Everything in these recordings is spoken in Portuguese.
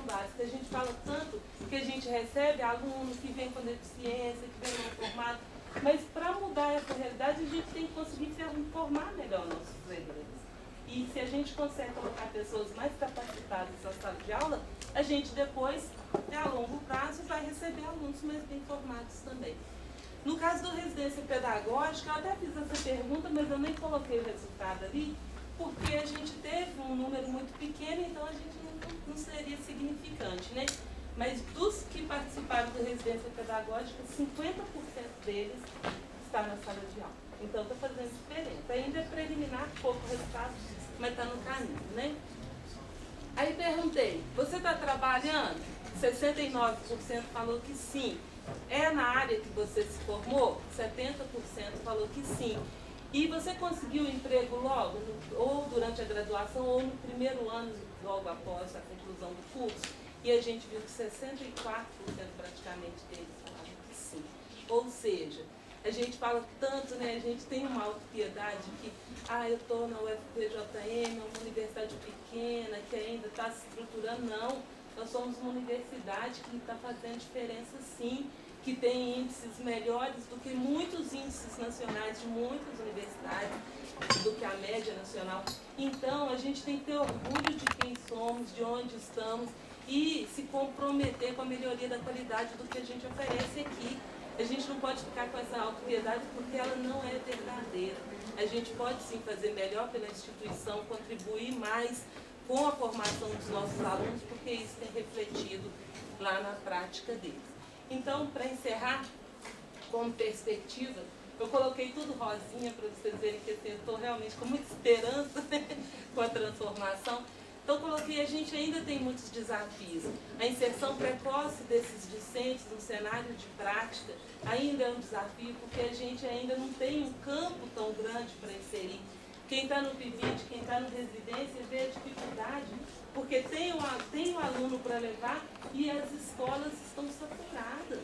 básica. A gente fala tanto que a gente recebe aluno que vem com deficiência, que vem não formado, mas para mudar essa realidade a gente tem que conseguir formar melhor nossos egressos. E se a gente consegue colocar pessoas mais capacitadas na sala de aula, a gente depois, a longo prazo, vai receber alunos mais bem formados também. No caso da residência pedagógica, eu até fiz essa pergunta, mas eu nem coloquei o resultado ali, porque a gente teve um número muito pequeno, então a gente não seria significante, né? Mas dos que participaram da residência pedagógica, 50% deles está na sala de aula. Então está fazendo diferença. Ainda é preliminar, pouco resultado, mas está no caminho, né? Aí perguntei, você está trabalhando? 69% falou que sim. É na área que você se formou? 70% falou que sim. E você conseguiu um emprego logo, ou durante a graduação, ou no primeiro ano, logo após a conclusão do curso? E a gente viu que 64% praticamente deles falaram que sim. Ou seja, a gente fala tanto, né? A gente tem uma autopiedade que, eu estou na UFPJM, uma universidade pequena, que ainda está se estruturando. Não, nós somos uma universidade que está fazendo diferença sim, que tem índices melhores do que muitos índices nacionais de muitas universidades, do que a média nacional. Então, a gente tem que ter orgulho de quem somos, de onde estamos e se comprometer com a melhoria da qualidade do que a gente oferece aqui. A gente não pode ficar com essa autopiedade porque ela não é verdadeira. A gente pode sim fazer melhor pela instituição, contribuir mais com a formação dos nossos alunos, porque isso tem refletido lá na prática deles. Então, para encerrar, como perspectiva, eu coloquei tudo rosinha para vocês verem que eu estou realmente com muita esperança, né, com a transformação. Então, coloquei, a gente ainda tem muitos desafios. A inserção precoce desses discentes no cenário de prática ainda é um desafio, porque a gente ainda não tem um campo tão grande para inserir. Quem está no PIBID, quem está no residência, vê a dificuldade, porque tem um aluno para levar e as escolas estão saturadas.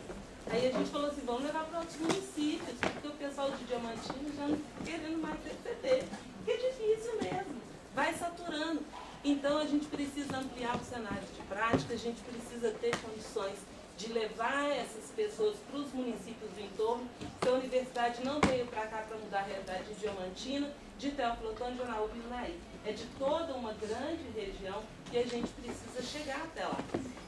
Aí a gente falou assim, vamos levar para outros municípios, porque o pessoal de Diamantino já não está querendo mais receber. Porque é difícil mesmo, vai saturando. Então a gente precisa ampliar o cenário de prática, a gente precisa ter condições de levar essas pessoas para os municípios do entorno. Se a universidade não veio para cá para mudar a realidade de Diamantina, de Teófilo Otoni, de Jonaúba e Unaí. É de toda uma grande região e a gente precisa chegar até lá.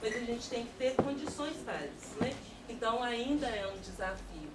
Mas a gente tem que ter condições para isso, né? Então ainda é um desafio.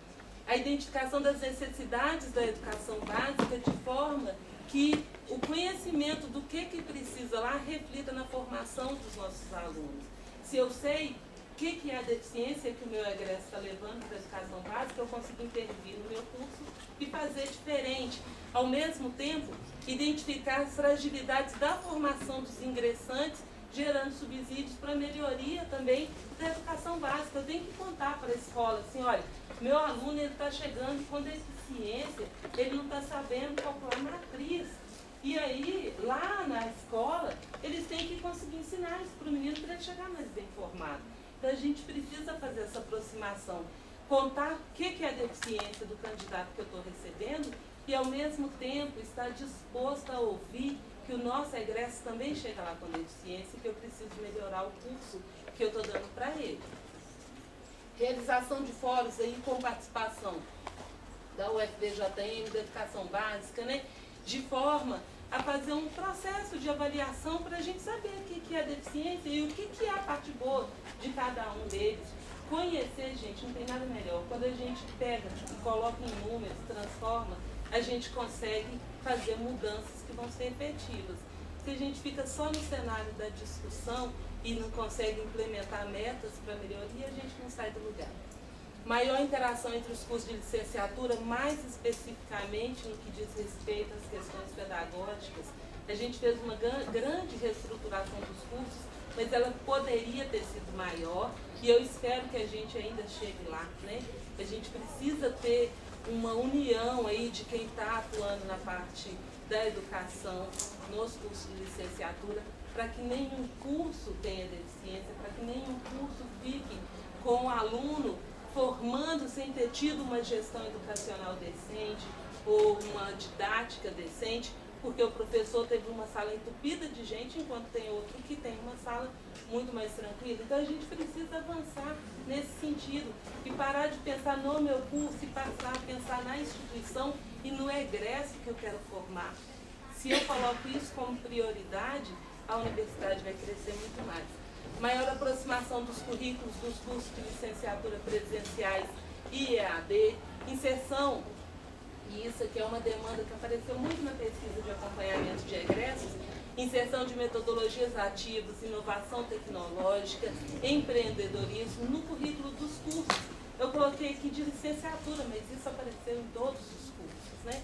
A identificação das necessidades da educação básica de forma que o conhecimento do que precisa lá reflita na formação dos nossos alunos. Se eu sei o que é a deficiência que o meu egresso está levando para a educação básica, eu consigo intervir no meu curso e fazer diferente. Ao mesmo tempo, identificar as fragilidades da formação dos ingressantes, gerando subsídios para a melhoria também da educação básica. Eu tenho que contar para a escola assim, olha, meu aluno está chegando com deficiência, ele não está sabendo calcular matriz. E aí, lá na escola, eles têm que conseguir ensinar isso para o menino para ele chegar mais bem formado. Então a gente precisa fazer essa aproximação, contar o que é a deficiência do candidato que eu estou recebendo e ao mesmo tempo estar disposto a ouvir que o nosso egresso também chega lá com deficiência e que eu preciso melhorar o curso que eu estou dando para ele. Realização de fóruns aí com participação da UFPJM, da educação básica, né? De forma a fazer um processo de avaliação para a gente saber o que é a deficiência e o que é a parte boa de cada um deles. Conhecer, gente, não tem nada melhor. Quando a gente pega e coloca em números, transforma, a gente consegue fazer mudanças que vão ser efetivas. Se a gente fica só no cenário da discussão e não consegue implementar metas para melhoria, a gente não sai do lugar. Maior interação entre os cursos de licenciatura, mais especificamente no que diz respeito às questões pedagógicas. A gente fez uma grande reestruturação dos cursos, mas ela poderia ter sido maior e eu espero que a gente ainda chegue lá, né? A gente precisa ter uma união aí de quem está atuando na parte da educação nos cursos de licenciatura, para que nenhum curso tenha deficiência, para que nenhum curso fique com o aluno formando sem ter tido uma gestão educacional decente ou uma didática decente, porque o professor teve uma sala entupida de gente, enquanto tem outro que tem uma sala muito mais tranquila. Então a gente precisa avançar nesse sentido e parar de pensar no meu curso e passar a pensar na instituição e no egresso que eu quero formar. Se eu coloco isso como prioridade, a universidade vai crescer muito mais. Maior aproximação dos currículos dos cursos de licenciatura presenciais e EAD, inserção, e isso aqui é uma demanda que apareceu muito na pesquisa de acompanhamento de egressos, inserção de metodologias ativas, inovação tecnológica, empreendedorismo no currículo dos cursos. Eu coloquei aqui de licenciatura, mas isso apareceu em todos os cursos, né?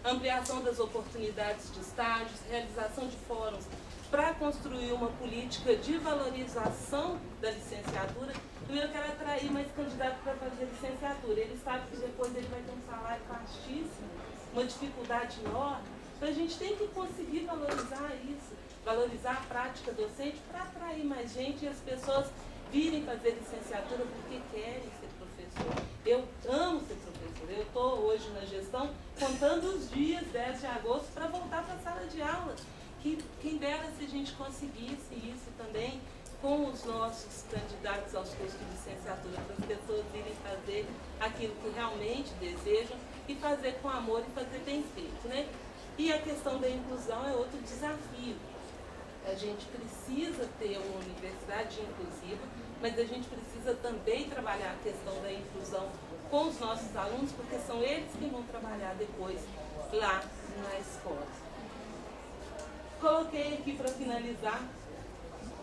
Ampliação das oportunidades de estágios, realização de fóruns para construir uma política de valorização da licenciatura. Eu quero atrair mais candidatos para fazer licenciatura. Ele sabe que depois ele vai ter um salário baixíssimo, uma dificuldade enorme. Então a gente tem que conseguir valorizar isso, valorizar a prática docente para atrair mais gente e as pessoas virem fazer licenciatura porque querem ser professor. Eu amo ser professor. Eu estou hoje na gestão contando os dias 10 de agosto para voltar para a sala de aula. Quem dera se a gente conseguisse isso também com os nossos candidatos aos cursos de licenciatura, para as pessoas irem fazer aquilo que realmente desejam e fazer com amor e fazer bem feito, né? E a questão da inclusão é outro desafio. A gente precisa ter uma universidade inclusiva, mas a gente precisa também trabalhar a questão da inclusão com os nossos alunos, porque são eles que vão trabalhar depois lá na escola. Coloquei aqui para finalizar,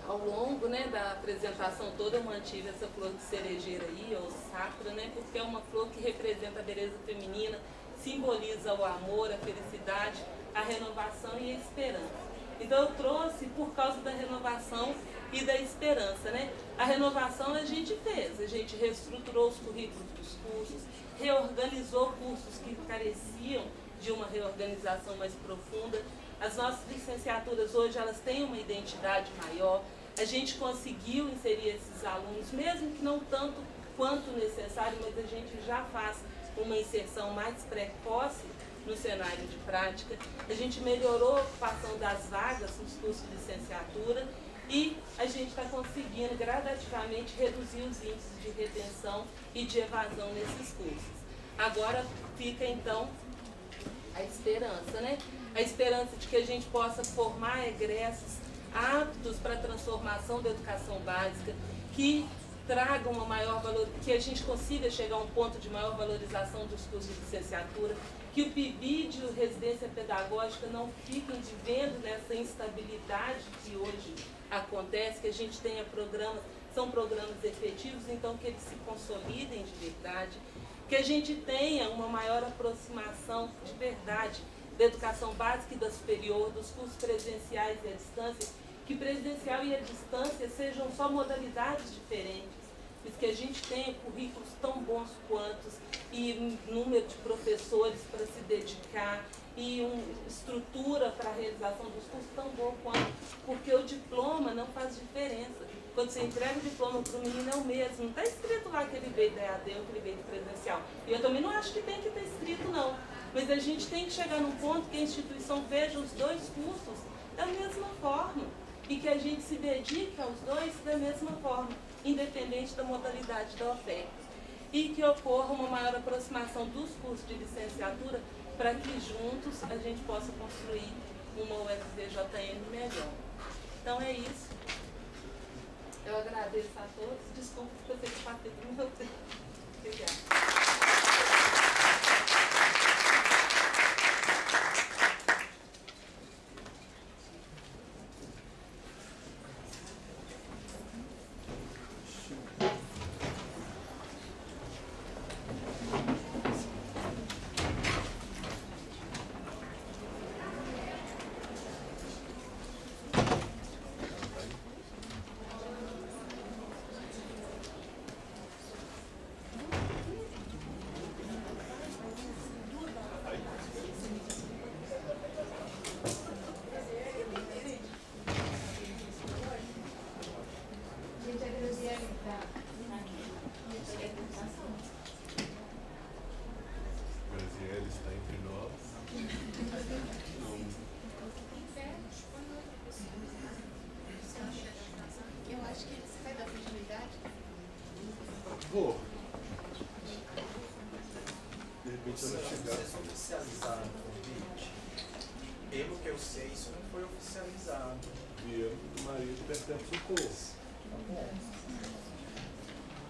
ao longo, né, da apresentação toda eu mantive essa flor de cerejeira aí, ou sacra, né, porque é uma flor que representa a beleza feminina, simboliza o amor, a felicidade, a renovação e a esperança. Então eu trouxe por causa da renovação e da esperança, né? A renovação a gente fez, a gente reestruturou os currículos dos cursos, reorganizou cursos que careciam de uma reorganização mais profunda. As nossas licenciaturas hoje elas têm uma identidade maior. A gente conseguiu inserir esses alunos, mesmo que não tanto quanto necessário, mas a gente já faz uma inserção mais precoce no cenário de prática. A gente melhorou a ocupação das vagas nos cursos de licenciatura e a gente está conseguindo gradativamente reduzir os índices de retenção e de evasão nesses cursos. Agora fica então a esperança, né? A esperança de que a gente possa formar egressos aptos para a transformação da educação básica, que tragam uma maior valor, que a gente consiga chegar a um ponto de maior valorização dos cursos de licenciatura, que o PIBID e o residência pedagógica não fiquem vivendo nessa instabilidade que hoje acontece, que a gente tenha programas, são programas efetivos, então que eles se consolidem de verdade, que a gente tenha uma maior aproximação de verdade da educação básica e da superior, dos cursos presenciais e à distância, que presencial e a distância sejam só modalidades diferentes, mas que a gente tenha currículos tão bons quantos e número de professores para se dedicar e uma estrutura para a realização dos cursos tão bom quanto, porque o diploma não faz diferença. Quando você entrega o diploma para o menino é o mesmo, não está escrito lá que ele veio da EAD ou que ele veio do presencial. E eu também não acho que tem que estar escrito não, mas a gente tem que chegar num ponto que a instituição veja os dois cursos da mesma forma e que a gente se dedique aos dois da mesma forma, independente da modalidade da oferta. E que ocorra uma maior aproximação dos cursos de licenciatura para que juntos a gente possa construir uma UFVJM melhor. Então é isso. Eu agradeço a todos. Desculpa que eu tenho que bater do meu tempo. Obrigada. Graziele está entre nós. Eu acho que você vai dar continuidade. Vou. De repente eu vou chegar. Vocês oficializaram o convite? Pelo que eu sei, isso não foi oficializado. E eu, Maria de Perpétuo Socorro. Tá bom.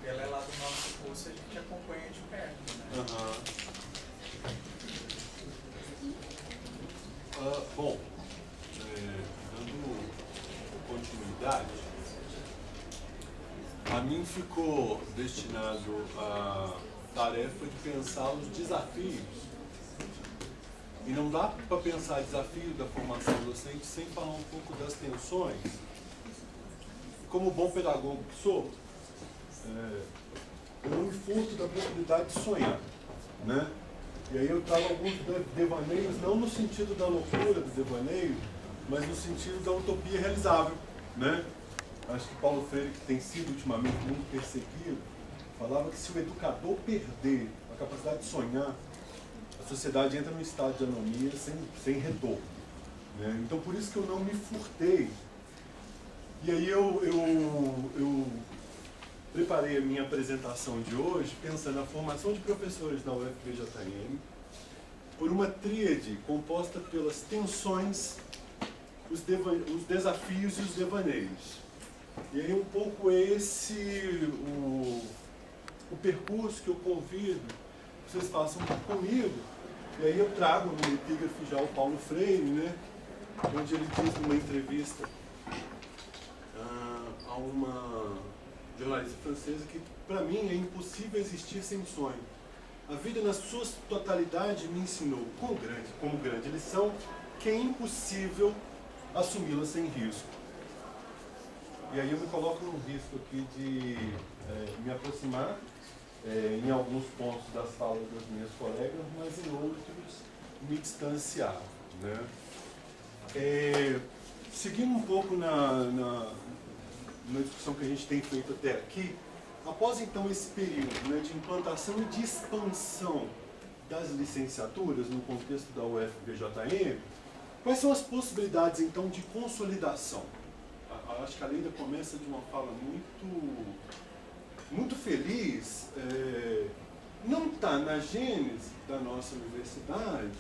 Ela é lá do nosso curso, a gente acompanha de perto, né? Bom, dando continuidade, a mim ficou destinado a tarefa de pensar os desafios. E não dá para pensar desafio da formação docente sem falar um pouco das tensões. Como bom pedagogo que sou, eu não me furto da possibilidade de sonhar, né? E aí eu trago alguns devaneios, não no sentido da loucura do devaneio, mas no sentido da utopia realizável, né? Acho que Paulo Freire, que tem sido ultimamente muito perseguido, falava que se o educador perder a capacidade de sonhar, a sociedade entra num estado de anomia sem retorno, né? Então por isso que eu não me furtei. E aí eu preparei a minha apresentação de hoje pensando na formação de professores na UFVJM por uma tríade composta pelas tensões, os desafios e os devaneios. E aí um pouco esse o percurso que eu convido que vocês façam comigo. E aí eu trago no epígrafe já o Paulo Freire, né, onde ele diz numa entrevista a uma jornalista francesa que, para mim, é impossível existir sem sonho. A vida, na sua totalidade, me ensinou, como grande lição, que é impossível assumi-la sem risco. E aí eu me coloco no risco aqui de me aproximar em alguns pontos das falas das minhas colegas, mas em outros me distanciar, né? Seguindo um pouco na discussão que a gente tem feito até aqui, após então esse período, né, de implantação e de expansão das licenciaturas no contexto da UFVJM, quais são as possibilidades então de consolidação? Acho que a Leida começa de uma fala muito feliz. Não está na gênese da nossa universidade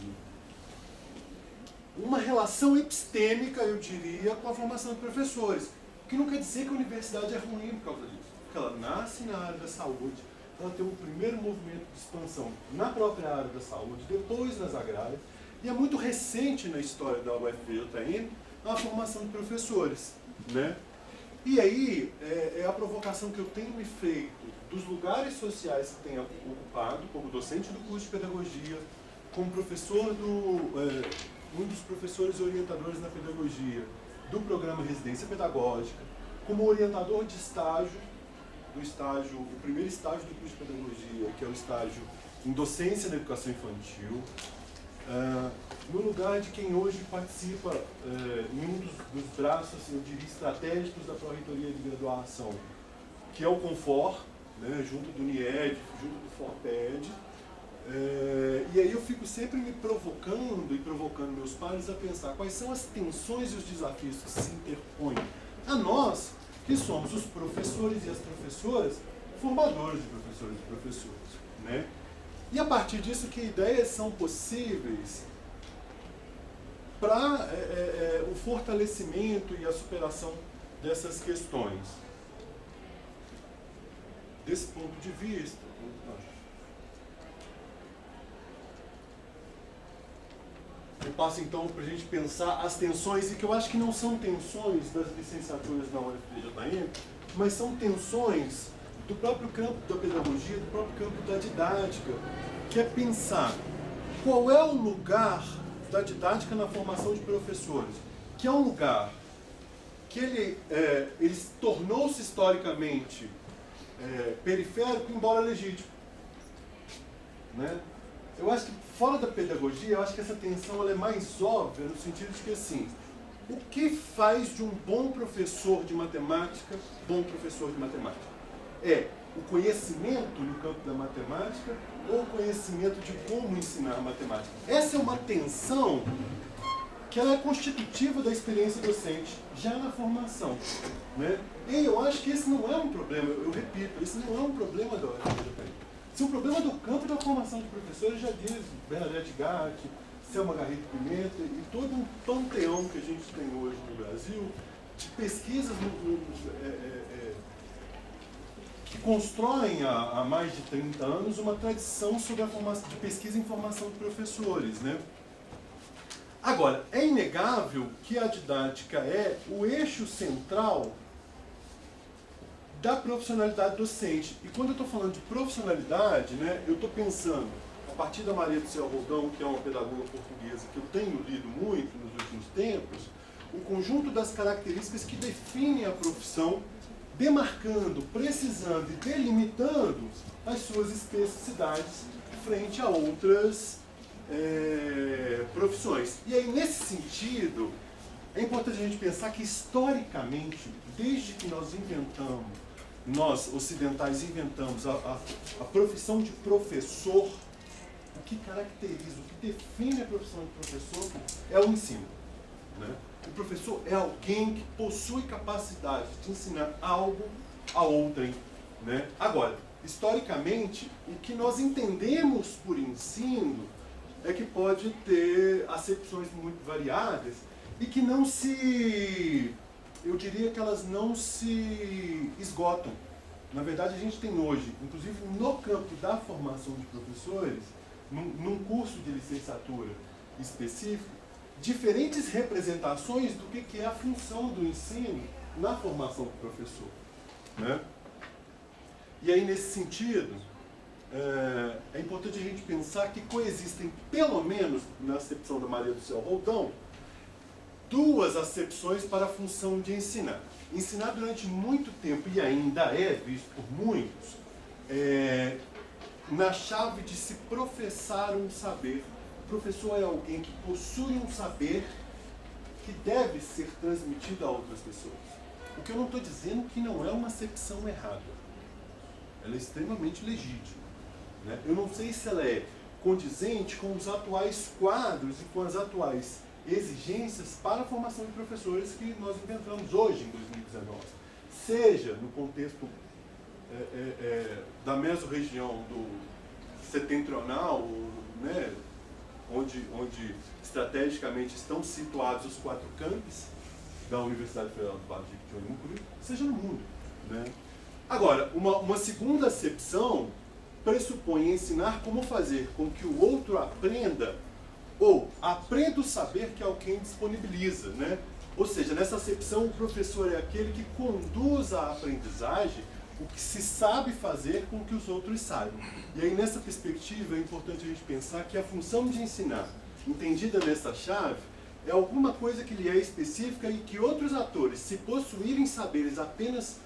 uma relação epistêmica, eu diria, com a formação de professores. O que não quer dizer que a universidade é ruim por causa disso. Porque ela nasce na área da saúde, ela tem um primeiro movimento de expansão na própria área da saúde, depois nas agrárias, e é muito recente na história da UFVJM a formação de professores, né? E aí é a provocação que eu tenho me feito dos lugares sociais que tenho ocupado, como docente do curso de pedagogia, como professor um dos professores orientadores na pedagogia do programa Residência Pedagógica, como orientador de estágio, o primeiro estágio do curso de pedagogia, que é o estágio em docência na educação infantil, no lugar de quem hoje participa em um dos braços, eu diria, estratégicos da Pró-Reitoria de Graduação, que é o Confor, né, junto do NIED, junto do FORPED. E aí eu fico sempre me provocando e provocando meus pares a pensar quais são as tensões e os desafios que se interpõem a nós, que somos os professores e as professoras, formadores de professores e professoras, né? E a partir disso, que ideias são possíveis para o fortalecimento e a superação dessas questões? Desse ponto de vista, eu passo então para a gente pensar as tensões, e que eu acho que não são tensões das licenciaturas na UFVJM, mas são tensões do próprio campo da pedagogia, do próprio campo da didática, que é pensar qual é o lugar da didática na formação de professores, que é um lugar que ele tornou-se historicamente periférico, embora legítimo, né? Eu acho que fora da pedagogia, eu acho que essa tensão ela é mais óbvia, no sentido de que, assim, o que faz de um bom professor de matemática bom professor de matemática? É o conhecimento no campo da matemática ou o conhecimento de como ensinar matemática? Essa é uma tensão que ela é constitutiva da experiência docente já na formação, né? E eu acho que esse não é um problema, eu repito, esse não é um problema da UFRJ. Se o problema do campo da formação de professores, já diz Bernadette Gatti, Selma Garrido Pimenta e todo um panteão que a gente tem hoje no Brasil de pesquisas que constroem há mais de 30 anos uma tradição sobre a formação de pesquisa em formação de professores, né? Agora, é inegável que a didática é o eixo central da profissionalidade docente. E quando eu estou falando de profissionalidade, né, eu estou pensando, a partir da Maria do Céu Roldão, que é uma pedagoga portuguesa que eu tenho lido muito nos últimos tempos, o conjunto das características que definem a profissão, demarcando, precisando e delimitando as suas especificidades frente a outras profissões. E aí, nesse sentido, é importante a gente pensar que, historicamente, desde que nós ocidentais inventamos a profissão de professor, o que caracteriza, o que define a profissão de professor é o ensino, né? O professor é alguém que possui capacidade de ensinar algo a outrem, né? Agora, historicamente, o que nós entendemos por ensino é que pode ter acepções muito variadas e que não se... eu diria que elas não se esgotam. Na verdade, a gente tem hoje, inclusive no campo da formação de professores, num curso de licenciatura específico, diferentes representações do que é a função do ensino na formação do professor, né? E aí, nesse sentido, é importante a gente pensar que coexistem, pelo menos na acepção da Maria do Céu Roldão, duas acepções para a função de ensinar. Ensinar durante muito tempo, e ainda é visto por muitos, na chave de se professar um saber. O professor é alguém que possui um saber que deve ser transmitido a outras pessoas. O que eu não estou dizendo que não é uma acepção errada. Ela é extremamente legítima, né? Eu não sei se ela é condizente com os atuais quadros e com as atuais exigências para a formação de professores que nós inventamos hoje, em 2019. Seja no contexto da mesorregião do setentrional, né, onde estrategicamente estão situados os 4 campos da Universidade Federal do Vale de Jequitinhonha, seja no mundo, né? Agora, uma segunda acepção pressupõe ensinar como fazer com que o outro aprenda ou aprenda o saber que alguém disponibiliza, né? Ou seja, nessa acepção, o professor é aquele que conduz a aprendizagem, o que se sabe fazer com que os outros saibam. E aí, nessa perspectiva, é importante a gente pensar que a função de ensinar, entendida nessa chave, é alguma coisa que lhe é específica e que outros atores, se possuírem saberes apenas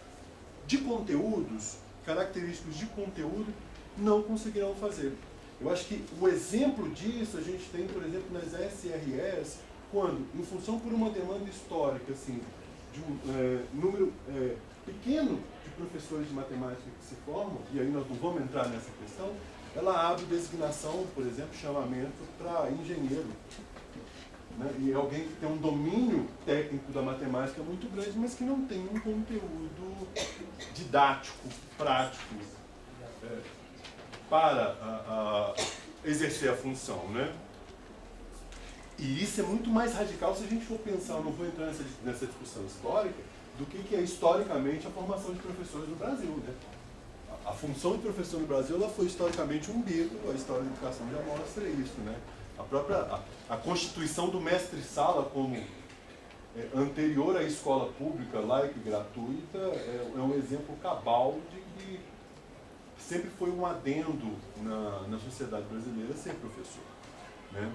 de conteúdos, característicos de conteúdo, não conseguirão fazer. Eu acho que o exemplo disso a gente tem, por exemplo, nas SRS, quando, em função por uma demanda histórica, assim, de um número pequeno de professores de matemática que se formam, e aí nós não vamos entrar nessa questão, ela abre designação, por exemplo, chamamento para engenheiro, né? E é alguém que tem um domínio técnico da matemática muito grande, mas que não tem um conteúdo didático, prático, para exercer a função, né? E isso é muito mais radical se a gente for pensar, eu não vou entrar nessa discussão histórica, do que é historicamente a formação de professores no Brasil, né? A função de professor no Brasil, ela foi historicamente um bico, a história da educação já mostra isso, né? A constituição do mestre-sala como anterior à escola pública, laica e gratuita, é um exemplo cabal de que sempre foi um adendo na sociedade brasileira ser professor, né?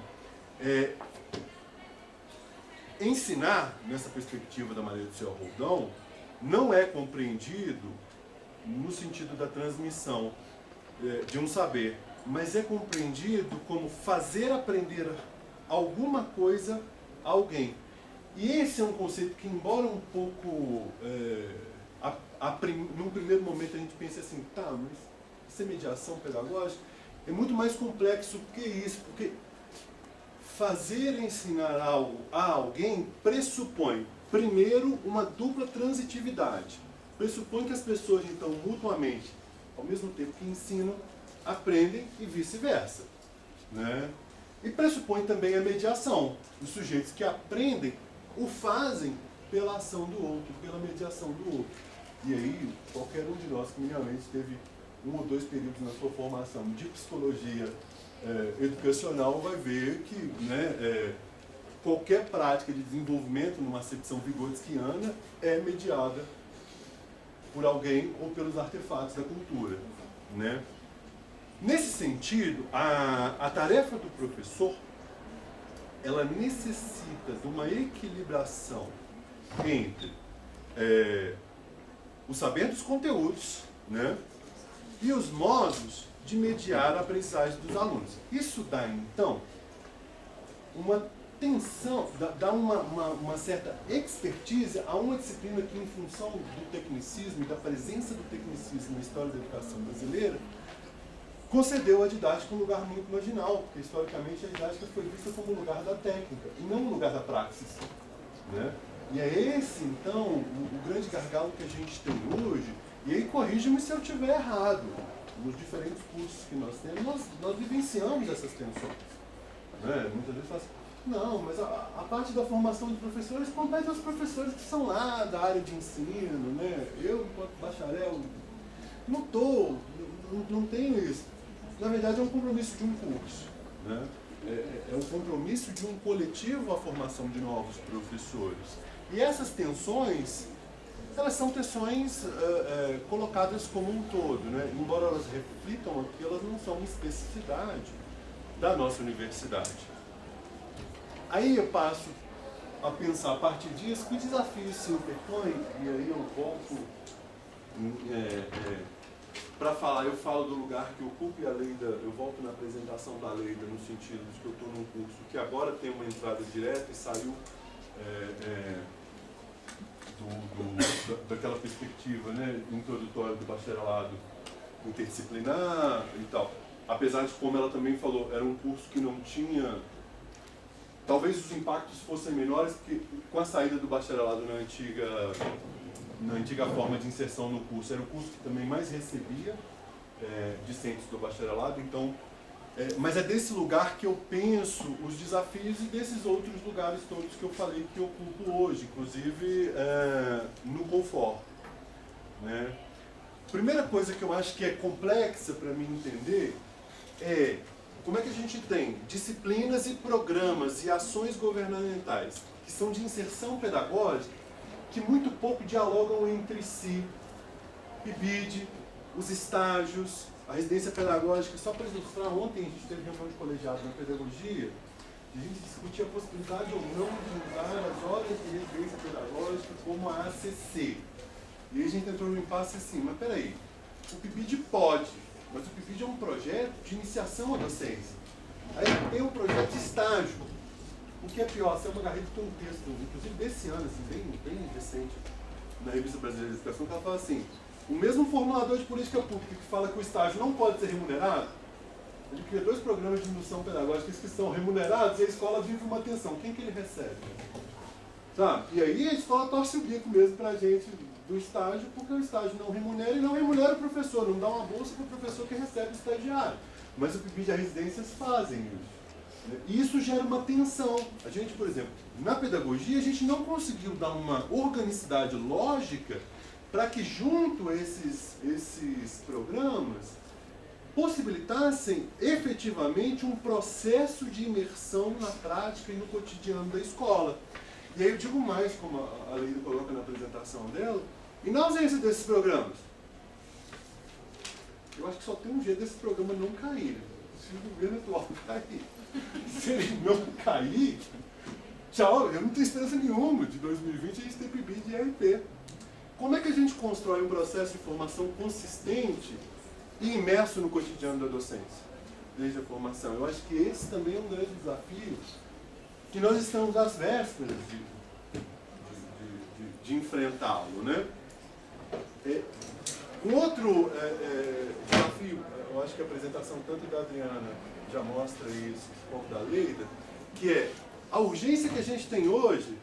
Ensinar, nessa perspectiva da Maria do Céu Roldão, não é compreendido no sentido da transmissão de um saber, mas é compreendido como fazer aprender alguma coisa a alguém. E esse é um conceito que, embora um pouco, num primeiro momento a gente pense assim, tá, mas isso é mediação pedagógica, é muito mais complexo que isso, porque fazer ensinar algo a alguém pressupõe, primeiro, uma dupla transitividade. Pressupõe que as pessoas, então, mutuamente, ao mesmo tempo que ensinam, aprendem e vice-versa, né? E pressupõe também a mediação. Os sujeitos que aprendem o fazem pela ação do outro, pela mediação do outro. E aí, qualquer um de nós que minimamente teve 1 ou 2 períodos na sua formação de psicologia educacional vai ver que, né, qualquer prática de desenvolvimento numa acepção vigorskiana é mediada por alguém ou pelos artefatos da cultura, né? Nesse sentido, a tarefa do professor, ela necessita de uma equilibração entre o saber dos conteúdos, né, e os modos de mediar a aprendizagem dos alunos. Isso dá, então, uma tensão, dá uma certa expertise a uma disciplina que, em função do tecnicismo e da presença do tecnicismo na história da educação brasileira, concedeu à didática um lugar muito marginal, porque historicamente a didática foi vista como um lugar da técnica e não um lugar da praxis, né? E é esse, então, o grande gargalo que a gente tem hoje, e aí corrija-me se eu estiver errado, nos diferentes cursos que nós temos, nós vivenciamos essas tensões, né? Muitas vezes fala assim, não, mas a parte da formação de professores compete aos professores que são lá da área de ensino, né? Eu, enquanto bacharel, não tenho isso. Na verdade, é um compromisso de um curso, né? É um compromisso de um coletivo a formação de novos professores. E essas tensões, elas são tensões colocadas como um todo, né? Embora elas reflitam aqui, elas não são uma especificidade da nossa universidade. Aí eu passo a pensar a partir disso que desafios se interpõem, e aí eu volto para falar, eu falo do lugar que ocupo e a Leida, eu volto na apresentação da Leida no sentido de que eu estou num curso que agora tem uma entrada direta e saiu daquela perspectiva, né, introdutória do bacharelado interdisciplinar e tal. Apesar de, como ela também falou, era um curso que não tinha... Talvez os impactos fossem menores, porque com a saída do bacharelado na antiga forma de inserção no curso, era o curso que também mais recebia discentes do bacharelado, então, mas é desse lugar que eu penso os desafios e desses outros lugares todos que eu falei que eu ocupo hoje, inclusive no conforto, né? Primeira coisa que eu acho que é complexa para mim entender é como é que a gente tem disciplinas e programas e ações governamentais que são de inserção pedagógica que muito pouco dialogam entre si. PIBID, os estágios, a residência pedagógica. Só para ilustrar, ontem a gente teve reunião de colegiado na pedagogia, e a gente discutia a possibilidade ou não de usar as horas de residência pedagógica como a ACC. E aí a gente entrou no impasse assim, mas peraí, o PIBID pode, mas o PIBID é um projeto de iniciação à docência. Aí tem um projeto de estágio. O que é pior, se é uma Garrido tem um texto, inclusive desse ano, assim, bem recente, na Revista Brasileira de Educação, que ela fala assim, o mesmo formulador de política pública que fala que o estágio não pode ser remunerado, ele cria 2 programas de indução pedagógica que são remunerados e a escola vive uma tensão. Quem que ele recebe? Sabe? E aí a escola torce o bico mesmo pra gente do estágio, porque o estágio não remunera e não remunera o professor, não dá uma bolsa para o professor que recebe o estagiário. Mas o PIBID e as residências fazem isso. E isso gera uma tensão. A gente, por exemplo, na pedagogia, a gente não conseguiu dar uma organicidade lógica para que junto a esses programas possibilitassem efetivamente um processo de imersão na prática e no cotidiano da escola. E aí eu digo mais, como a Leida coloca na apresentação dela, e na ausência desses programas, eu acho que só tem um jeito desse programa não cair. Se o governo atual cair. Se ele não cair, tchau, eu não tenho esperança nenhuma. De 2020 a gente tem PIBID e ERP. Como é que a gente constrói um processo de formação consistente e imerso no cotidiano da docência, desde a formação? Eu acho que esse também é um grande desafio que nós estamos às vésperas de enfrentá-lo, né? Um outro desafio, eu acho que a apresentação tanto da Adriana já mostra isso, quanto da Leida, que é a urgência que a gente tem hoje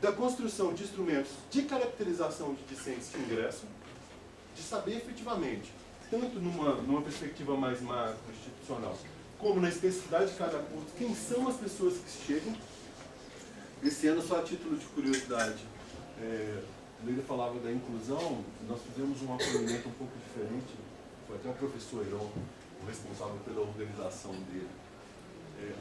da construção de instrumentos de caracterização de discentes que ingressam, de saber efetivamente, tanto numa perspectiva mais macro, institucional, como na especificidade de cada curso, quem são as pessoas que chegam. Esse ano, só a título de curiosidade, a Leila falava da inclusão, nós fizemos um acolhimento um pouco diferente, foi até o professor Heron, o responsável pela organização dele,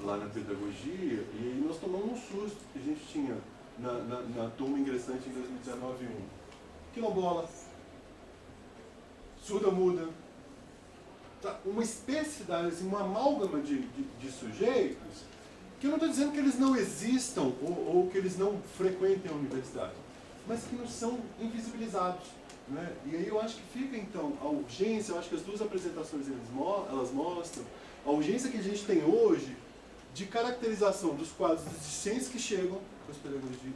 lá na pedagogia, e aí nós tomamos um susto que a gente tinha na turma ingressante em 2019 quilombola, surda muda, tá? Uma especificidade, assim, uma amálgama de sujeitos, que eu não estou dizendo que eles não existam ou que eles não frequentem a universidade, mas que não são invisibilizados, né? E aí eu acho que fica então a urgência, eu acho que as duas apresentações elas mostram a urgência que a gente tem hoje de caracterização dos quadros de discentes que chegam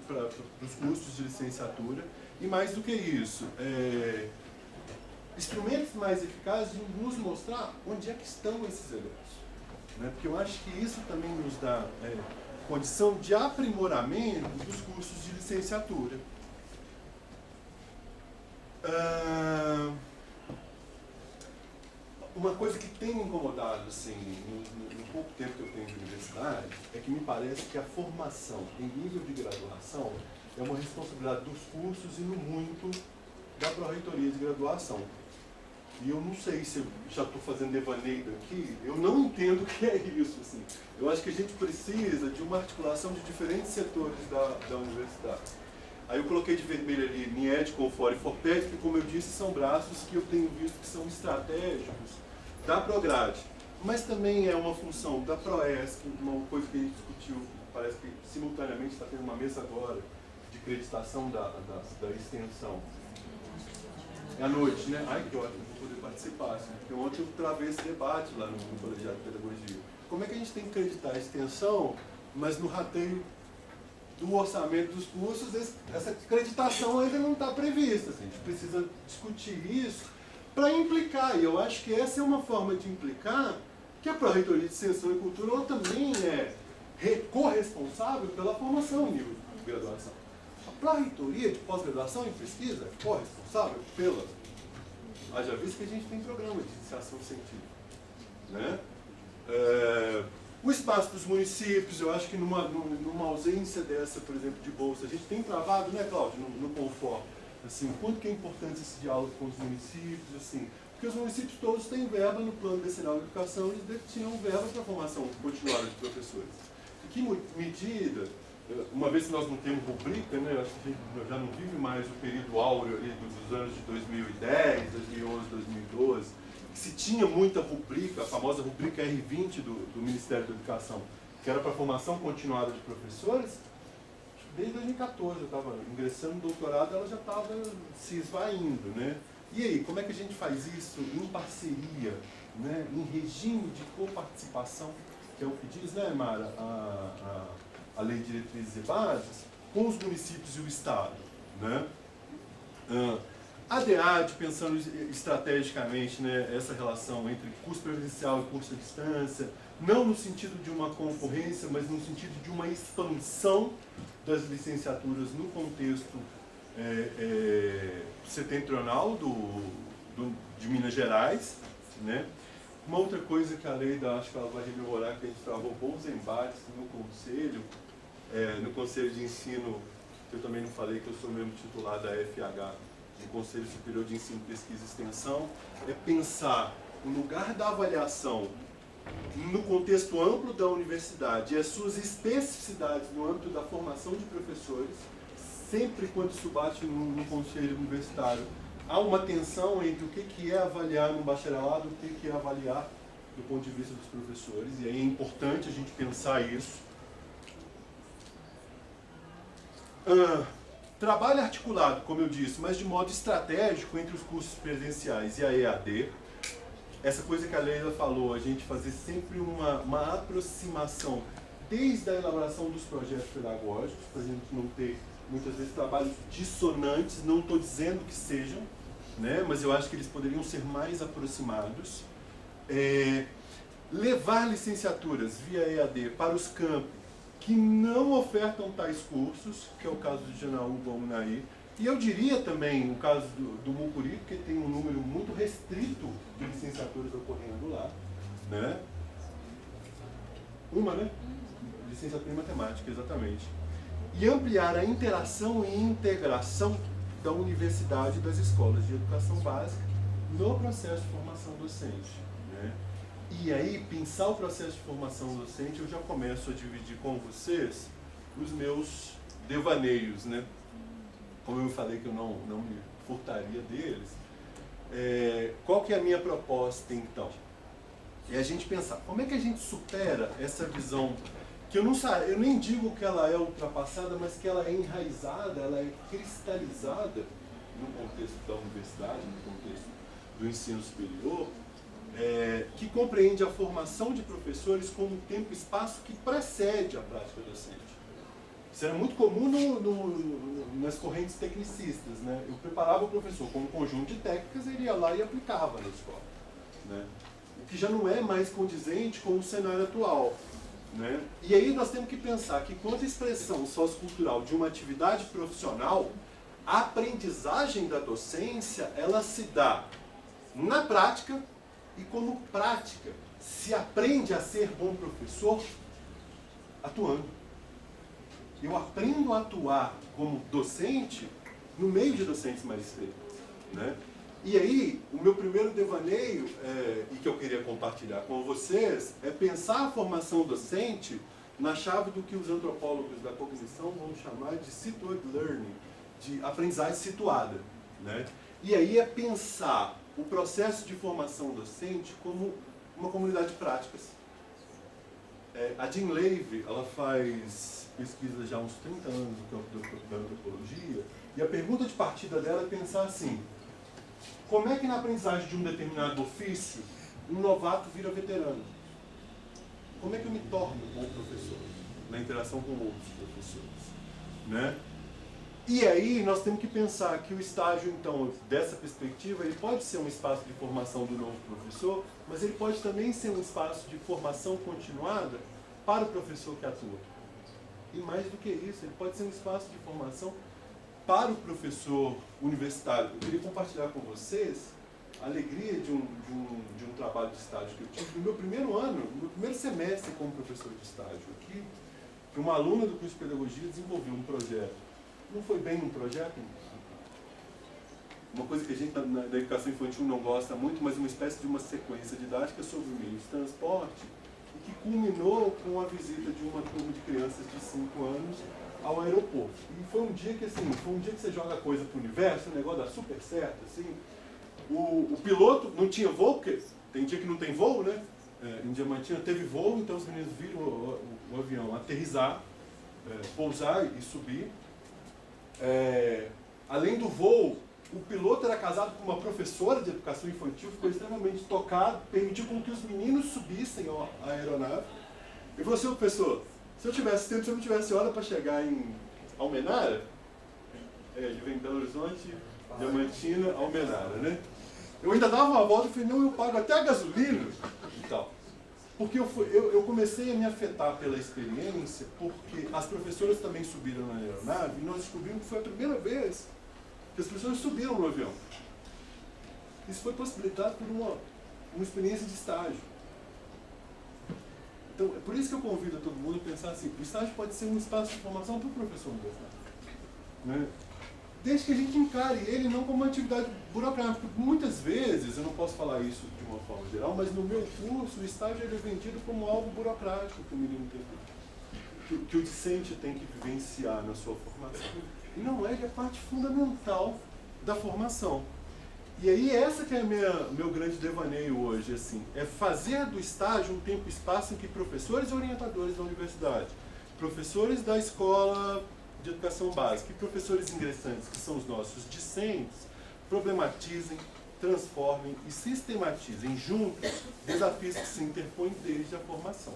para os cursos de licenciatura, e mais do que isso, instrumentos mais eficazes de nos mostrar onde é que estão esses eventos. Né? Porque eu acho que isso também nos dá condição de aprimoramento dos cursos de licenciatura. Uma coisa que tem me incomodado, assim, no pouco tempo que eu tenho de universidade, é que me parece que a formação em nível de graduação é uma responsabilidade dos cursos e, no muito, da pró-reitoria de graduação. E eu não sei se eu já estou fazendo devaneio aqui, eu não entendo o que é isso, assim. Eu acho que a gente precisa de uma articulação de diferentes setores da universidade. Aí eu coloquei de vermelho ali NIED, Confor e Forped, que, como eu disse, são braços que eu tenho visto que são estratégicos da Prograde, mas também é uma função da ProESC, uma coisa que a gente discutiu, parece que simultaneamente está tendo uma mesa agora de acreditação da extensão. É à noite, né? Ai, que ótimo, vou poder participar, assim, porque ontem eu travei esse debate lá no Colegiado de Pedagogia. Como é que a gente tem que acreditar a extensão, mas no rateio do orçamento dos cursos, essa acreditação ainda não está prevista. Assim, a gente precisa discutir isso para implicar, e eu acho que essa é uma forma de implicar que a Pró-Reitoria de Extensão e Cultura ela também é corresponsável pela formação em nível de graduação. A Pró-Reitoria de Pós-Graduação em Pesquisa é corresponsável pela... Haja visto que a gente tem programa de iniciação científica. Né? O espaço dos municípios, eu acho que numa ausência dessa, por exemplo, de bolsa, a gente tem travado, né, Cláudio, no Confor, assim, quanto que é importante esse diálogo com os municípios, assim, porque os municípios todos têm verba no plano decenal de educação, eles destinam verba para a formação continuada de professores. Em que medida, uma vez que nós não temos rubrica, né, eu acho que a gente já não vive mais o período áureo ali dos anos de 2010, 2011, 2012, que se tinha muita rubrica, a famosa rubrica R20 do Ministério da Educação, que era para a formação continuada de professores. Desde 2014 eu estava ingressando no doutorado, ela já estava se esvaindo, né? E aí, como é que a gente faz isso em parceria, né? Em regime de coparticipação, que é o que diz, né, Mara, a Lei de Diretrizes e Bases, com os municípios e o Estado, né? A DEAD, pensando estrategicamente, né, essa relação entre curso presencial e curso à distância, não no sentido de uma concorrência, mas no sentido de uma expansão das licenciaturas no contexto setentrional de Minas Gerais, né? Uma outra coisa que a Leida, acho que ela vai rememorar, que a gente travou bons embates no Conselho de Ensino, que eu também não falei que eu sou mesmo titular da FH, do Conselho Superior de Ensino, Pesquisa e Extensão, é pensar o lugar da avaliação no contexto amplo da universidade e as suas especificidades no âmbito da formação de professores, sempre quando isso bate no conselho universitário, há uma tensão entre o que é avaliar no bacharelado e o que é avaliar do ponto de vista dos professores, e aí é importante a gente pensar isso. Trabalho articulado, como eu disse, mas de modo estratégico entre os cursos presenciais e a EAD. Essa coisa que a Leila falou, a gente fazer sempre uma aproximação desde a elaboração dos projetos pedagógicos, para a gente não ter, muitas vezes, trabalhos dissonantes, não estou dizendo que sejam, né, mas eu acho que eles poderiam ser mais aproximados. Levar licenciaturas via EAD para os campi que não ofertam tais cursos, que é o caso de Janaúba ou Unaí. E eu diria também o caso do Mucuri, porque tem um número muito restrito de licenciaturas ocorrendo lá, né? Uma, né? Licenciatura em matemática, exatamente. E ampliar a interação e integração da universidade e das escolas de educação básica no processo de formação docente, né? E aí, pensar o processo de formação docente, eu já começo a dividir com vocês os meus devaneios, né? Como eu falei que eu não me furtaria deles. Qual que é a minha proposta, então? É a gente pensar, como é que a gente supera essa visão, que eu nem digo que ela é ultrapassada, mas que ela é enraizada, ela é cristalizada no contexto da universidade, no contexto do ensino superior, que compreende a formação de professores como um tempo e espaço que precede a prática docente. Isso era muito comum nas correntes tecnicistas, né? Eu preparava o professor com um conjunto de técnicas, ele ia lá e aplicava na escola, né? O que já não é mais condizente com o cenário atual, né? E aí nós temos que pensar que, quanto à expressão sociocultural de uma atividade profissional, a aprendizagem da docência, ela se dá na prática, e como prática se aprende a ser bom professor atuando. Eu aprendo a atuar como docente no meio de docentes mais experientes, né? E aí, o meu primeiro devaneio, e que eu queria compartilhar com vocês, é pensar a formação docente na chave do que os antropólogos da cognição vão chamar de situated learning, de aprendizagem situada, né? E aí é pensar o processo de formação docente como uma comunidade de práticas. A Jean Levy, ela faz pesquisa já há uns 30 anos no campo da antropologia, e a pergunta de partida dela é pensar assim: como é que na aprendizagem de um determinado ofício, um novato vira veterano? Como é que eu me torno um bom professor na interação com outros professores, né? E aí nós temos que pensar que o estágio, então, dessa perspectiva, ele pode ser um espaço de formação do novo professor, mas ele pode também ser um espaço de formação continuada para o professor que atua. E mais do que isso, ele pode ser um espaço de formação para o professor universitário. Eu queria compartilhar com vocês a alegria de um trabalho de estágio que eu tive no meu primeiro ano, no meu primeiro semestre como professor de estágio aqui, que uma aluna do curso de pedagogia desenvolveu um projeto. Não foi bem um projeto, uma coisa que a gente na educação infantil não gosta muito, mas uma espécie de uma sequência didática sobre o meio de transporte, e que culminou com a visita de uma turma de crianças de 5 anos ao aeroporto. E foi um dia que, assim, foi um dia que você joga a coisa para o universo, o negócio dá super certo, assim. O piloto não tinha voo, porque tem dia que não tem voo, né? Em Diamantina teve voo, então os meninos viram o avião aterrissar, pousar e subir. Além do voo, o piloto era casado com uma professora de educação infantil, ficou extremamente tocado, permitiu com que os meninos subissem a aeronave. E falou assim: professor, se eu tivesse tempo, se eu não tivesse hora para chegar em Almenara, ele vem de Belo Horizonte, Diamantina, Almenara, né? Eu ainda dava uma volta e falei: não, eu pago até a gasolina e tal. Porque eu comecei a me afetar pela experiência, porque as professoras também subiram na aeronave, e nós descobrimos que foi a primeira vez que as pessoas subiram no avião. Isso foi possibilitado por uma experiência de estágio. Então, é por isso que eu convido a todo mundo a pensar assim: o estágio pode ser um espaço de formação para o professor universitário, né? Desde que a gente encare ele não como uma atividade burocrática. Muitas vezes, eu não posso falar isso de uma forma geral, mas no meu curso o estágio ele é vendido como algo burocrático que o menino tem que o discente tem que vivenciar na sua formação. E não é, ele é parte fundamental da formação. E aí essa que é meu grande devaneio hoje, assim, é fazer do estágio um tempo e espaço em que professores e orientadores da universidade, professores da escola de educação básica e professores ingressantes, que são os nossos discentes, problematizem, transformem e sistematizem juntos desafios que se interpõem desde a formação.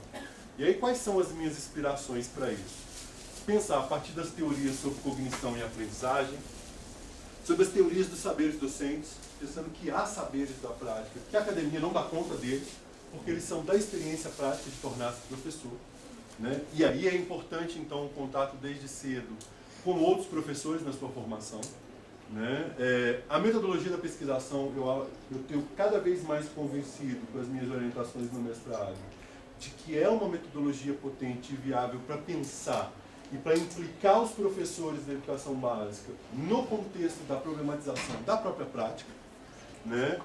E aí quais são as minhas inspirações para isso? Pensar a partir das teorias sobre cognição e aprendizagem, sobre as teorias dos saberes docentes, pensando que há saberes da prática, que a academia não dá conta deles, porque eles são da experiência prática de tornar-se professor. né? E aí é importante, então, o contato desde cedo com outros professores na sua formação, né? A metodologia da pesquisação, eu tenho cada vez mais convencido com as minhas orientações no mestrado, de que é uma metodologia potente e viável para pensar e para implicar os professores da educação básica no contexto da problematização da própria prática, né?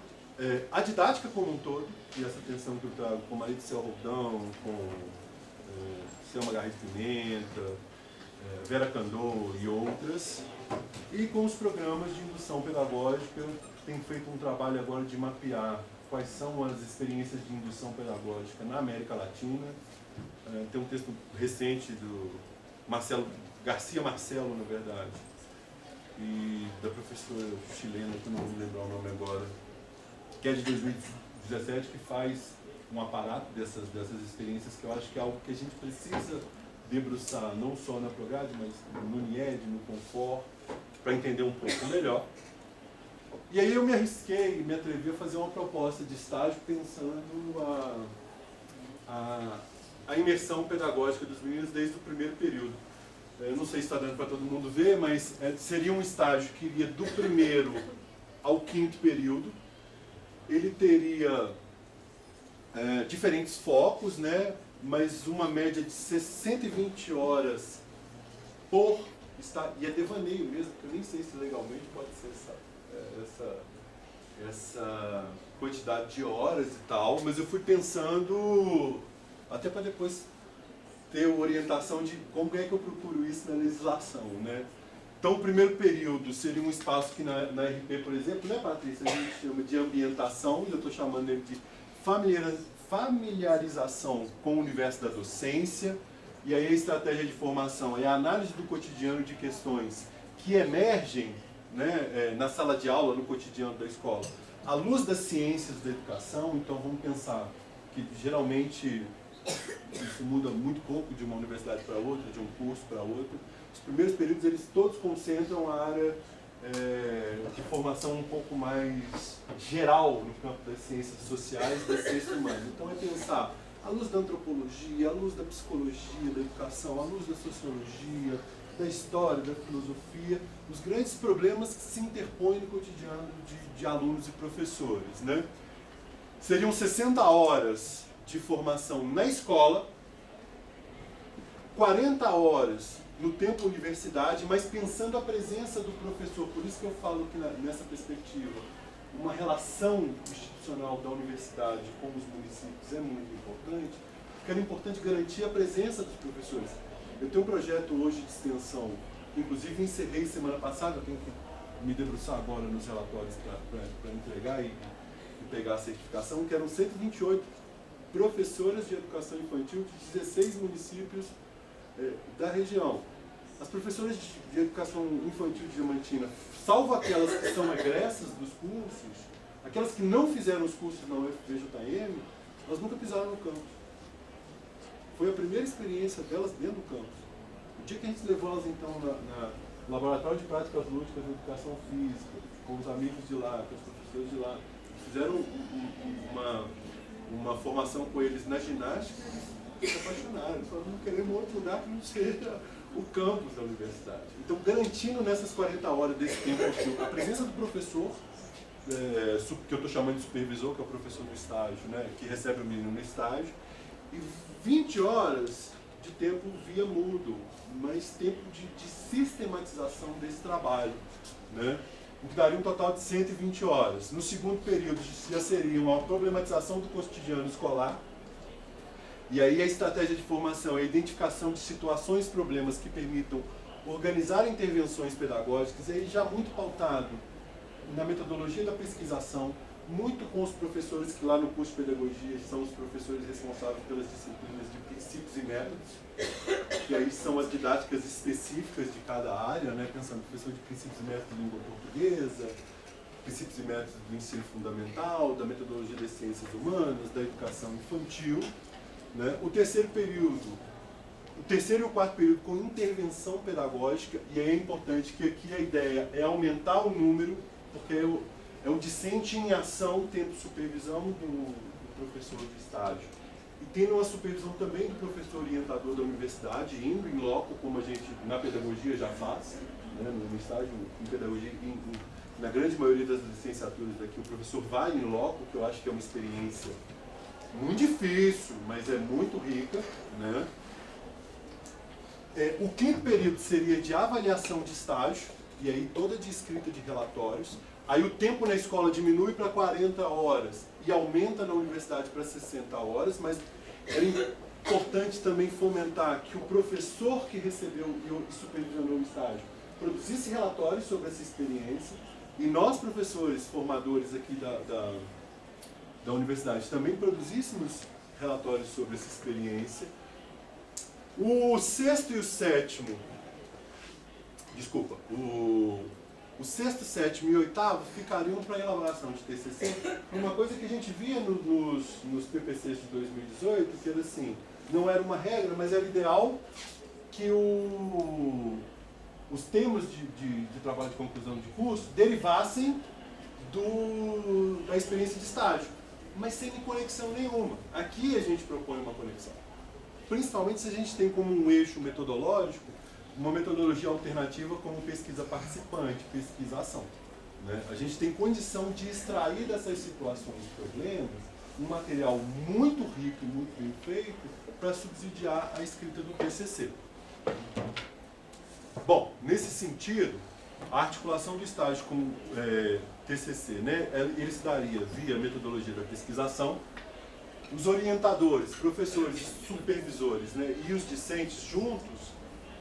A didática como um todo, e essa tensão que eu trago com Maria de Céu Roldão, com Selma Garrido Pimenta, Vera Candô e outras, e com os programas de indução pedagógica, tenho feito um trabalho agora de mapear quais são as experiências de indução pedagógica na América Latina. Tem um texto recente do Garcia Marcelo, na verdade, e da professora chilena, que eu não vou lembrar o nome agora, que é de 2017, que faz um aparato dessas experiências, que eu acho que é algo que a gente precisa debruçar, não só na Prograde, mas no NIED, no Confor, para entender um pouco melhor. E aí eu me arrisquei, me atrevi a fazer uma proposta de estágio pensando a imersão pedagógica dos meninos desde o primeiro período. Eu não sei se está dando para todo mundo ver, mas seria um estágio que iria do primeiro ao quinto período. Ele teria diferentes focos, né? Mas uma média de 120 horas por estágio, e é devaneio mesmo, porque eu nem sei se legalmente pode ser essa quantidade de horas e tal, mas eu fui pensando, até para depois ter orientação de como é que eu procuro isso na legislação, né? Então, o primeiro período seria um espaço que na RP, por exemplo, né, Patrícia, a gente chama de ambientação, e eu estou chamando ele de familiarização com o universo da docência, e aí a estratégia de formação é a análise do cotidiano de questões que emergem, né, na sala de aula, no cotidiano da escola, à luz das ciências da educação. Então vamos pensar que geralmente isso muda muito pouco de uma universidade para outra, de um curso para outro. Os primeiros períodos eles todos concentram a área de formação um pouco mais geral no campo das ciências sociais, das ciências humanas. Então é pensar à luz da antropologia, à luz da psicologia, da educação, à luz da sociologia, da história, da filosofia, os grandes problemas que se interpõem no cotidiano de alunos e professores, né? Seriam 60 horas de formação na escola, 40 horas no tempo universidade, mas pensando a presença do professor. Por isso que eu falo que nessa perspectiva, uma relação institucional da universidade com os municípios é muito importante, porque era importante garantir a presença dos professores. Eu tenho um projeto hoje de extensão, inclusive encerrei semana passada, eu tenho que me debruçar agora nos relatórios para entregar e pegar a certificação, que eram 128 professoras de educação infantil de 16 municípios da região. As professoras de educação infantil de Diamantina, salvo aquelas que são egressas dos cursos, aquelas que não fizeram os cursos na UFVJM, elas nunca pisaram no campus. Foi a primeira experiência delas dentro do campus. O dia que a gente levou elas, então, no Laboratório de Práticas Lúdicas de Educação Física, com os amigos de lá, com os professores de lá, fizeram uma formação com eles na ginástica, eles se apaixonaram. Eles falaram, não queremos outro lugar que não seja o campus da universidade. Então, garantindo nessas 40 horas desse tempo a presença do professor, que eu estou chamando de supervisor, que é o professor do estágio, né, que recebe o menino no estágio, e 20 horas de tempo via Moodle, mas tempo de sistematização desse trabalho, né, o que daria um total de 120 horas. No segundo período já seria uma problematização do cotidiano escolar, e aí a estratégia de formação é a identificação de situações, problemas que permitam organizar intervenções pedagógicas, e aí já muito pautado na metodologia da pesquisação, muito com os professores que lá no curso de pedagogia são os professores responsáveis pelas disciplinas de princípios e métodos, que aí são as didáticas específicas de cada área, né? Pensando no professor de princípios e métodos de língua portuguesa, princípios e métodos do ensino fundamental, da metodologia das ciências humanas, da educação infantil, né? O terceiro e o quarto período com intervenção pedagógica, e aí é importante que aqui a ideia é aumentar o número, porque é o discente em ação tendo supervisão do professor de estágio e tendo uma supervisão também do professor orientador da universidade, indo em loco, como a gente na pedagogia já faz, né, no estágio em pedagogia, na grande maioria das licenciaturas daqui, o professor vai em loco, que eu acho que é uma experiência muito difícil, mas é muito rica, né? O quinto período seria de avaliação de estágio, e aí toda de escrita de relatórios. Aí o tempo na escola diminui para 40 horas e aumenta na universidade para 60 horas, mas era importante também fomentar que o professor que recebeu e supervisionou o estágio produzisse relatórios sobre essa experiência, e nós, professores formadores aqui da universidade, também produzíssemos relatórios sobre essa experiência. O sexto e o sétimo, desculpa, o sexto, sétimo e oitavo ficariam para elaboração de TCC. Uma coisa que a gente via nos PPCs de 2018, que era assim, não era uma regra, mas era ideal que os temas de trabalho de conclusão de curso derivassem da experiência de estágio, mas sem conexão nenhuma. Aqui a gente propõe uma conexão. Principalmente se a gente tem como um eixo metodológico uma metodologia alternativa como pesquisa participante, pesquisa-ação, né? A gente tem condição de extrair dessas situações e problemas um material muito rico e muito bem feito para subsidiar a escrita do TCC. Bom, nesse sentido, a articulação do estágio com TCC, né, ele se daria via metodologia da pesquisação. Os orientadores, professores, supervisores, né, e os discentes juntos,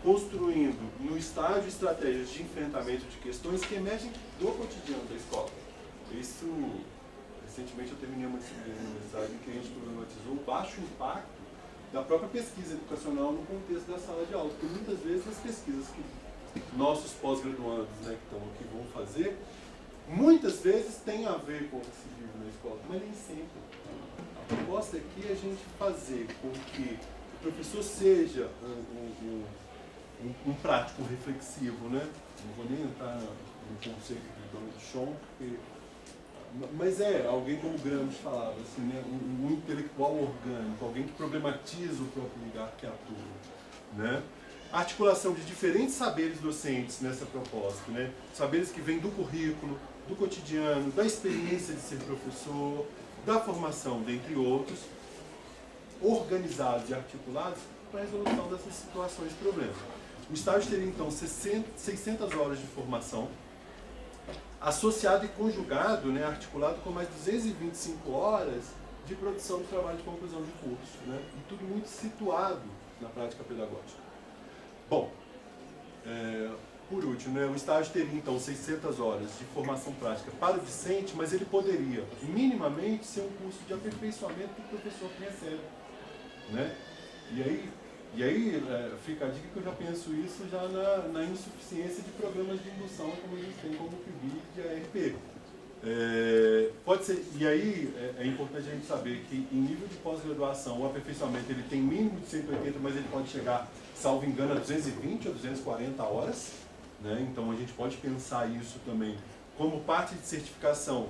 construindo no estágio estratégias de enfrentamento de questões que emergem do cotidiano da escola. Isso, recentemente eu terminei uma disciplina na universidade em que a gente problematizou o baixo impacto da própria pesquisa educacional no contexto da sala de aula, porque muitas vezes as pesquisas que nossos pós-graduandos, né, que estão aqui vão fazer, muitas vezes tem a ver com o que se vive na escola, mas nem sempre. A proposta aqui é a gente fazer com que o professor seja um prático reflexivo, né? Não vou nem entrar no conceito de Donald Schoen, mas alguém como Gramsci falava, assim, né? Um intelectual orgânico, alguém que problematiza o próprio lugar que atua, né? A articulação de diferentes saberes docentes nessa proposta, né? Saberes que vêm do currículo, do cotidiano, da experiência de ser professor, da formação, dentre outros, organizados e articulados para a resolução dessas situações e problemas. O estágio teria, então, 600 horas de formação, associado e conjugado, né, articulado com mais 225 horas de produção de trabalho de conclusão de curso, né, e tudo muito situado na prática pedagógica. Bom, por último, né, o estágio teria, então, 600 horas de formação prática para o discente, mas ele poderia, minimamente, ser um curso de aperfeiçoamento do professor que recebe, né? E aí fica a dica que eu já penso isso já na insuficiência de programas de indução, como a gente tem como o PIBID e a RP. Pode ser, e aí é importante a gente saber que em nível de pós-graduação o aperfeiçoamento ele tem mínimo de 180, mas ele pode chegar, salvo engano, a 220 ou 240 horas, né? Então a gente pode pensar isso também como parte de certificação,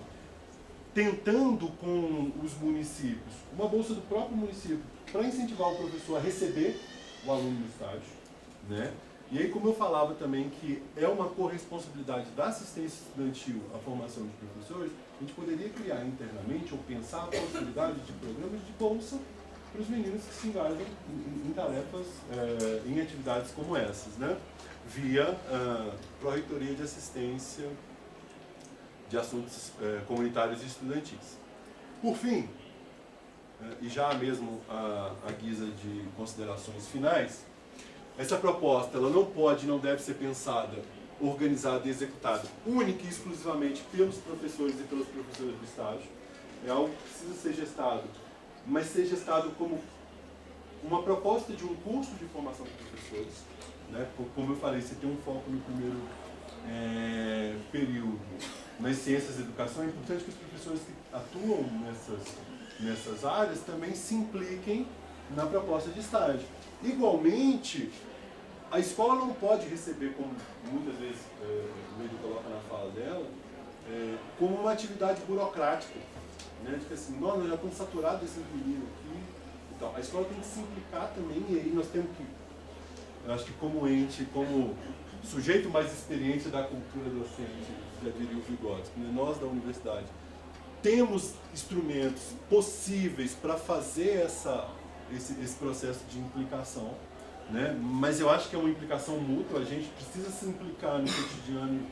tentando com os municípios, uma bolsa do próprio município, para incentivar o professor a receber o aluno no estágio, né? E aí, como eu falava também que é uma corresponsabilidade da assistência estudantil a formação de professores, a gente poderia criar internamente ou pensar a possibilidade de programas de bolsa para os meninos que se engajam em tarefas, em atividades como essas, né? Via Pró-Reitoria de Assistência de Assuntos Comunitários e Estudantis. Por fim, e já mesmo a guisa de considerações finais, essa proposta ela não pode e não deve ser pensada, organizada e executada única e exclusivamente pelos professores e pelas professoras do estágio. É algo que precisa ser gestado, mas ser gestado como uma proposta de um curso de formação de professores, né? Como eu falei, você tem um foco no primeiro período nas ciências da educação. É importante que os professores que atuam nessas áreas também se impliquem na proposta de estágio. Igualmente, a escola não pode receber, como muitas vezes o Luísa coloca na fala dela, como uma atividade burocrática, né? De que assim, nós já estamos saturados desses meninos aqui, Então, a escola tem que se implicar também, e aí nós temos que, eu acho que como ente, como sujeito mais experiente da cultura docente, já diria o Vygotsky, né? Nós da universidade temos instrumentos possíveis para fazer esse processo de implicação, né? Mas eu acho que é uma implicação mútua, a gente precisa se implicar no cotidiano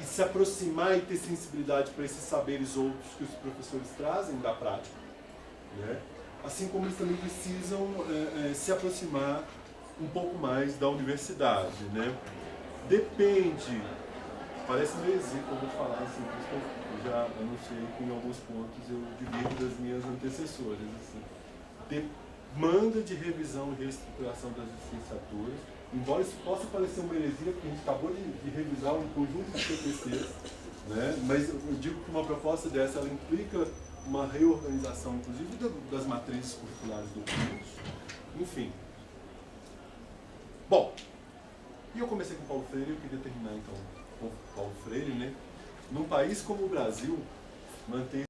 e se aproximar e ter sensibilidade para esses saberes outros que os professores trazem da prática, né? Assim como eles também precisam se aproximar um pouco mais da universidade, né? Depende, parece meio exícuo eu vou falar assim, por isso que eu já anunciei que em alguns pontos eu divido das minhas antecessoras, assim. Demanda de revisão e reestruturação das licenciaturas, embora isso possa parecer uma heresia, porque a gente acabou de revisar um conjunto de CPCs, né? Mas eu digo que uma proposta dessa, ela implica uma reorganização, inclusive, das matrizes curriculares do curso. Enfim. Bom, e eu comecei com Paulo Freire, eu queria terminar então com Paulo Freire, né? Num país como o Brasil, manter